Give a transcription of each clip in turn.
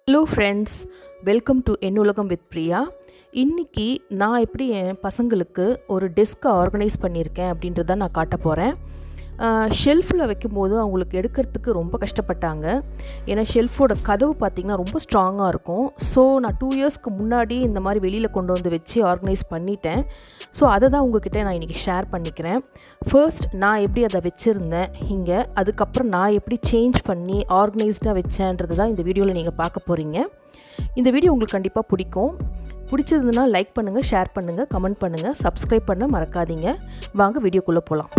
Hello friends, welcome to என்னுலகம் with Priya. இன்றைக்கி நான் எப்படி என் பசங்களுக்கு ஒரு டெஸ்க்கை ஆர்கனைஸ் பண்ணியிருக்கேன் அப்படின்றத நான் காட்ட போகிறேன். ஷெல்ஃபில் வைக்கும்போது அவங்களுக்கு எடுக்கிறதுக்கு ரொம்ப கஷ்டப்பட்டாங்க. ஏன்னா ஷெல்ஃபோட கதவு பார்த்திங்கன்னா ரொம்ப ஸ்ட்ராங்காக இருக்கும். ஸோ நான் 2 இயர்ஸ்க்கு முன்னாடி இந்த மாதிரி வெளியில் கொண்டு வந்து வச்சு ஆர்கனைஸ் பண்ணிட்டேன். ஸோ அதை தான் உங்ககிட்ட நான் இன்றைக்கி ஷேர் பண்ணிக்கிறேன். ஃபர்ஸ்ட் நான் எப்படி அதை வச்சுருந்தேன் இங்கே, அதுக்கப்புறம் நான் எப்படி சேஞ்ச் பண்ணி ஆர்கனைஸ்டாக வச்சேன்றது தான் இந்த வீடியோவில் நீங்கள் பார்க்க போகிறீங்க. இந்த வீடியோ உங்களுக்கு கண்டிப்பாக பிடிச்சதுன்னா லைக் பண்ணுங்கள், ஷேர் பண்ணுங்கள், கமெண்ட் பண்ணுங்கள், சப்ஸ்கிரைப் பண்ண மறக்காதீங்க. வாங்க வீடியோக்குள்ளே போகலாம்.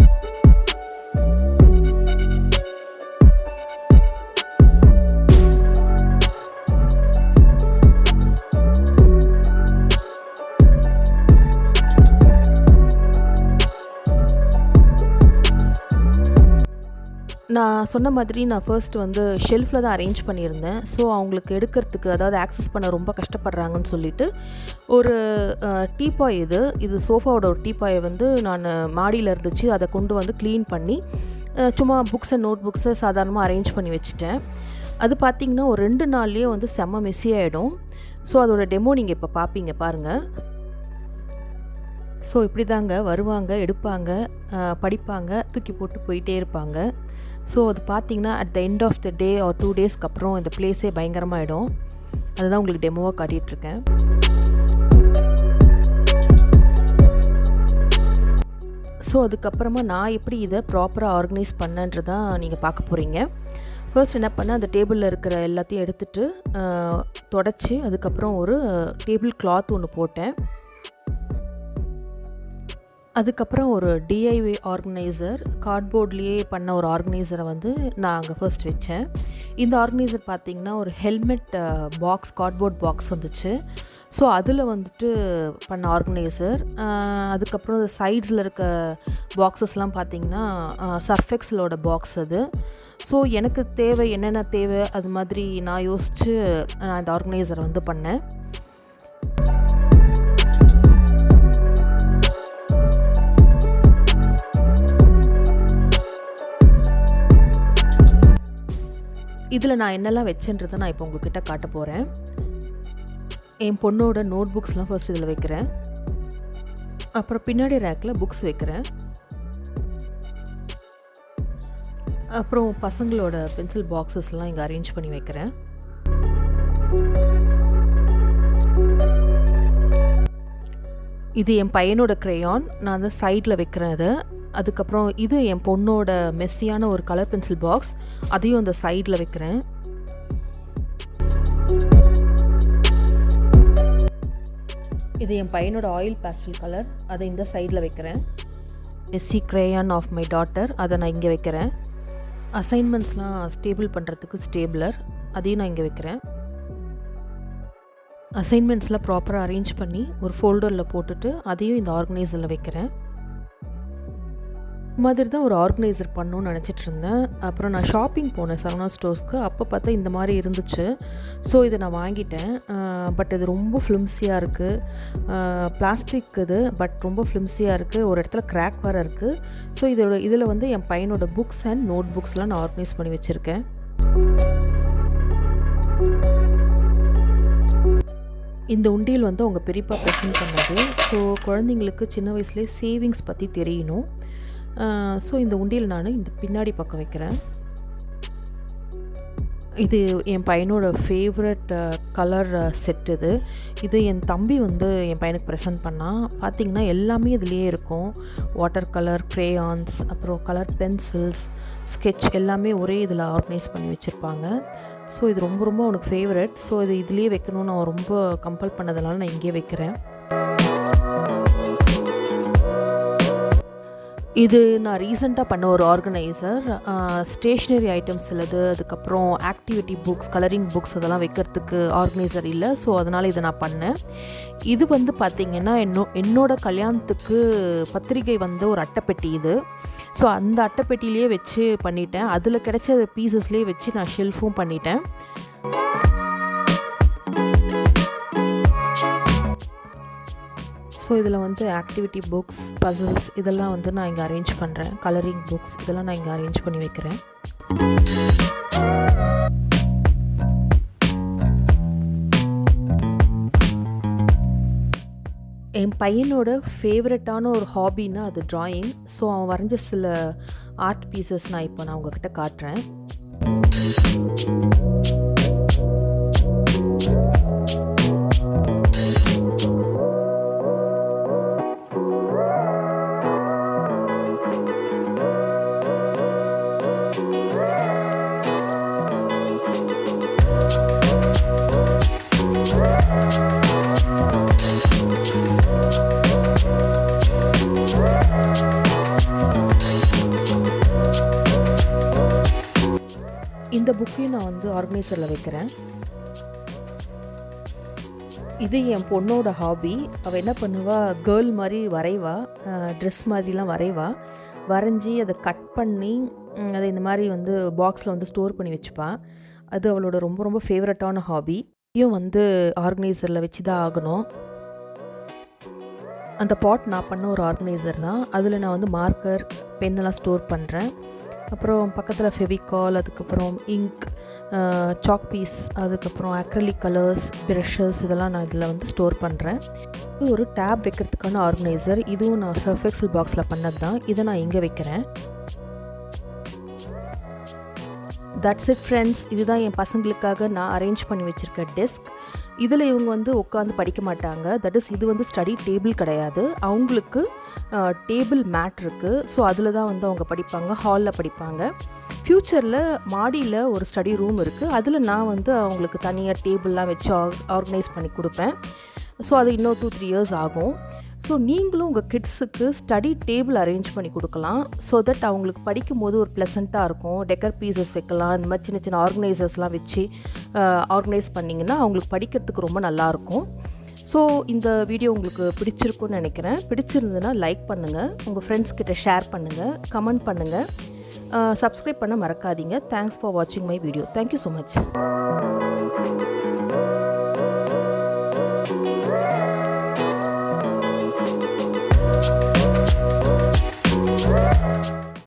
நான் சொன்ன மாதிரி நான் ஃபர்ஸ்ட் வந்து ஷெல்ஃபில் தான் அரேஞ்ச் பண்ணியிருந்தேன். ஸோ அவங்களுக்கு எடுக்கிறதுக்கு, அதாவது ஆக்சஸ் பண்ண ரொம்ப கஷ்டப்படுறாங்கன்னு சொல்லிட்டு ஒரு டீபாய், இது சோஃபாவோட ஒரு டீபாயை வந்து நான் மாடியில் இருந்துச்சு, அதை கொண்டு வந்து க்ளீன் பண்ணி சும்மா புக்ஸை, நோட் புக்ஸை சாதாரணமாக அரேஞ்ச் பண்ணி வச்சுட்டேன். அது பார்த்திங்கன்னா ஒரு 2 நாள்லேயே வந்து செம்ம மெஸ்ஸி ஆகிடும். ஸோ அதோட டெமோ நீங்கள் இப்போ பார்ப்பீங்க, பாருங்கள். ஸோ இப்படி தாங்க வருவாங்க, எடுப்பாங்க, படிப்பாங்க, தூக்கி போட்டு போயிட்டே இருப்பாங்க. ஸோ அது பார்த்திங்கன்னா at the end of the day ஒரு 2 டேஸ்க்கு அப்புறம் இந்த பிளேஸே பயங்கரமாகிடும். அதுதான் உங்களுக்கு டெமோவாக காட்டிகிட்ருக்கேன். ஸோ அதுக்கப்புறமா நான் எப்படி இதை ப்ராப்பராக ஆர்கனைஸ் பண்ணேன்றதான் நீங்கள் பார்க்க போகிறீங்க. ஃபர்ஸ்ட் என்ன பண்ணேன், அந்த டேபிளில் இருக்கிற எல்லாத்தையும் எடுத்துகிட்டு தொடச்சி அதுக்கப்புறம் ஒரு டேபிள் கிளாத் ஒன்று போட்டேன். அதுக்கப்புறம் ஒரு டிஐஒய் ஆர்கனைசர், கார்ட்போர்ட்லேயே பண்ண ஒரு ஆர்கனைசரை வந்து நான் அங்கே ஃபர்ஸ்ட் வச்சேன். இந்த ஆர்கனைசர் பார்த்திங்கன்னா ஒரு ஹெல்மெட் பாக்ஸ், கார்ட்போர்ட் பாக்ஸ் வந்துச்சு. ஸோ அதில் வந்துட்டு பண்ண ஆர்கனைசர். அதுக்கப்புறம் சைட்ஸில் இருக்க பாக்ஸஸ்லாம் பார்த்திங்கன்னா சர்ஃபெக்ஸலோட பாக்ஸ் அது. ஸோ எனக்கு தேவை, என்னென்ன தேவை அது மாதிரி நான் யோசித்து நான் இந்த ஆர்கனைசரை வந்து பண்ணேன். இதில் நான் என்னெல்லாம் வச்சேன்றதை நான் இப்போ உங்கள்கிட்ட காட்ட போகிறேன். என் பொண்ணோட நோட் புக்ஸ்லாம் ஃபர்ஸ்ட் இதில் வைக்கிறேன். அப்புறம் பின்னாடி ரேக்கில் புக்ஸ் வைக்கிறேன். அப்புறம் பசங்களோட பென்சில் பாக்ஸஸ்லாம் இங்கே அரேஞ்ச் பண்ணி வைக்கிறேன். இது என் பையனோட க்ரேயான், நான் அந்த சைடில் வைக்கிறேன் அதை. அதுக்கப்புறம் இது என் பொண்ணோட மெஸ்ஸியான ஒரு கலர் பென்சில் பாக்ஸ், அதையும் அந்த சைடில் வைக்கிறேன். இது என் பையனோட ஆயில் பேஸ்டல் கலர், அதை இந்த சைடில் வைக்கிறேன். Messi crayon of my daughter, அதை நான் இங்கே வைக்கிறேன். அசைன்மெண்ட்ஸ்லாம் ஸ்டேபிள் பண்ணுறதுக்கு ஸ்டேபிளர், அதையும் நான் இங்கே வைக்கிறேன். அசைன்மெண்ட்ஸ்லாம் ப்ராப்பராக அரேஞ்ச் பண்ணி ஒரு ஃபோல்டரில் போட்டுட்டு அதையும் இந்த ஆர்கனைசரில் வைக்கிறேன். மாதிரி தான் ஒரு ஆர்கனைசர் பண்ணணும்னு நினச்சிட்டு இருந்தேன். அப்புறம் நான் ஷாப்பிங் போனேன் சரவணா ஸ்டோர்ஸ்க்கு. அப்போ பார்த்தா இந்த மாதிரி இருந்துச்சு. ஸோ இதை நான் வாங்கிட்டேன். பட் இது ரொம்ப ஃப்ளிம்ஸியாக இருக்குது. பிளாஸ்டிக் இது, பட் ரொம்ப ஃப்ளிம்ஸியாக இருக்குது. ஒரு இடத்துல கிராக் வேறு இருக்குது. ஸோ இதில் வந்து என் பையனோட புக்ஸ் அண்ட் நோட் புக்ஸ்லாம் நான் ஆர்கனைஸ் பண்ணி வச்சுருக்கேன். இந்த உண்டியல் வந்து அவங்க பெரியப்பா ப்ரெசென்ட் பண்ணது. ஸோ குழந்தைங்களுக்கு சின்ன வயசுலேயே சேவிங்ஸ் பற்றி தெரியணும். ஸோ இந்த உண்டியல் நான் இந்த பின்னாடி பக்கம் வைக்கிறேன். இது என் பையனோட ஃபேவரட் கலர் செட். இது என் தம்பி வந்து என் பையனுக்கு ப்ரெசென்ட் பண்ணான். பார்த்திங்கன்னா எல்லாமே இதுலேயே இருக்கும். வாட்டர் கலர், க்ரேயான்ஸ், அப்புறம் கலர் பென்சில்ஸ், ஸ்கெட்ச் எல்லாமே ஒரே இதில் ஆர்கனைஸ் பண்ணி வச்சுருப்பாங்க. ஸோ இது ரொம்ப ரொம்ப அவனுக்கு ஃபேவரட். ஸோ இது இதுலேயே வைக்கணும்னு அவன் ரொம்ப கம்பல் பண்ணதுனால நான் இங்கேயே வைக்கிறேன். இது நான் ரீசெண்டாக பண்ண ஒரு ஆர்கனைசர். ஸ்டேஷ்னரி ஐட்டம்ஸ் இல்லது, அதுக்கப்புறம் ஆக்டிவிட்டி புக்ஸ், கலரிங் புக்ஸ் அதெல்லாம் வைக்கிறதுக்கு ஆர்கனைசர் இல்லை. ஸோ அதனால் இதை நான் பண்ணேன். இது வந்து பார்த்திங்கன்னா என்னோட கல்யாணத்துக்கு பத்திரிகை வந்த ஒரு அட்டைப்பெட்டி இது. ஸோ அந்த அட்டைப்பெட்டிலேயே வச்சு பண்ணிட்டேன். அதில் கிடைச்ச பீசஸ்லேயே வச்சு நான் ஷெல்ஃபும் பண்ணிட்டேன். ஸோ இதில் வந்து ஆக்டிவிட்டி புக்ஸ், பசில்ஸ் இதெல்லாம் வந்து நான் இங்கே அரேஞ்ச் பண்ணுறேன். கலரிங் புக்ஸ் இதெல்லாம் நான் இங்கே அரேஞ்ச் பண்ணி வைக்கிறேன். என் பையனோட ஃபேவரட்டான ஒரு ஹாபின்னா அது ட்ராயிங். ஸோ அவன் வரைஞ்ச சில ஆர்ட் பீசஸ் நான் உங்ககிட்ட காட்டுறேன். இந்த புக்கையும் நான் வந்து ஆர்கனைசரில் வைக்கிறேன். இது என் பொண்ணோட ஹாபி. அவள் என்ன பண்ணுவா, கேர்ள் மாதிரி வரைவா, ட்ரெஸ் மாதிரிலாம் வரைஞ்சி அதை கட் பண்ணி அதை இந்த மாதிரி வந்து பாக்ஸில் வந்து ஸ்டோர் பண்ணி வச்சுப்பாள். அது அவளோட ரொம்ப ரொம்ப ஃபேவரட்டான ஹாபி. இதையும் வந்து ஆர்கனைசரில் வச்சு தான் ஆகணும். அந்த பாட் நான் பண்ண ஒரு ஆர்கனைசர் தான். அதில் நான் வந்து மார்க்கர், பென்னெல்லாம் ஸ்டோர் பண்ணுறேன். அப்புறம் பக்கத்தில் ஃபெவிகால், அதுக்கப்புறம் இங்க், சாக் பீஸ், அதுக்கப்புறம் அக்ரிலிக் கலர்ஸ், ப்ரஷஸ் இதெல்லாம் நான் இதில் வந்து ஸ்டோர் பண்ணுறேன். இது ஒரு டேப் வைக்கிறதுக்கான ஆர்கனைசர். இதுவும் நான் சர்ஃப் எக்ஸல் பாக்ஸில் பண்ணது தான். இதை நான் இங்கே வைக்கிறேன். That's it friends. இதுதான் என் பசங்களுக்காக நான் அரேஞ்ச் பண்ணி வச்சுருக்க டெஸ்க். இதில் இவங்க வந்து உட்காந்து படிக்க மாட்டாங்க. தட் இஸ், இது வந்து ஸ்டடி டேபிள் கிடையாது. அவங்களுக்கு டேபிள் மேட் இருக்குது. ஸோ அதில் தான் வந்து அவங்க படிப்பாங்க, ஹாலில் படிப்பாங்க. ஃப்யூச்சரில் மாடியில் ஒரு ஸ்டடி ரூம் இருக்குது. அதில் நான் வந்து அவங்களுக்கு தனியாக டேபிள்லாம் வச்சு ஆர்கனைஸ் பண்ணி கொடுப்பேன். ஸோ அது இன்னும் 2-3 இயர்ஸ் ஆகும். ஸோ நீங்களும் உங்கள் கிட்ஸுக்கு ஸ்டடி டேபிள் அரேஞ்ச் பண்ணி கொடுக்கலாம். ஸோ தட் அவங்களுக்கு படிக்கும்போது ஒரு ப்ளசண்ட்டாக இருக்கும். டெக்கர் பீசஸ் வைக்கலாம், இந்த மாதிரி சின்ன சின்ன ஆர்கனைசர்ஸ்லாம் வச்சு ஆர்கனைஸ் பண்ணிங்கன்னா அவங்களுக்கு படிக்கிறதுக்கு ரொம்ப நல்லாயிருக்கும். ஸோ இந்த வீடியோ உங்களுக்கு பிடிச்சிருக்குன்னு நினைக்கிறேன். பிடிச்சிருந்ததுன்னா லைக் பண்ணுங்கள், உங்கள் ஃப்ரெண்ட்ஸ் கிட்ட ஷேர் பண்ணுங்கள், கமெண்ட் பண்ணுங்கள், சப்ஸ்கிரைப் பண்ண மறக்காதீங்க. தேங்க்ஸ் ஃபார் வாட்சிங் my video. Thank you so much.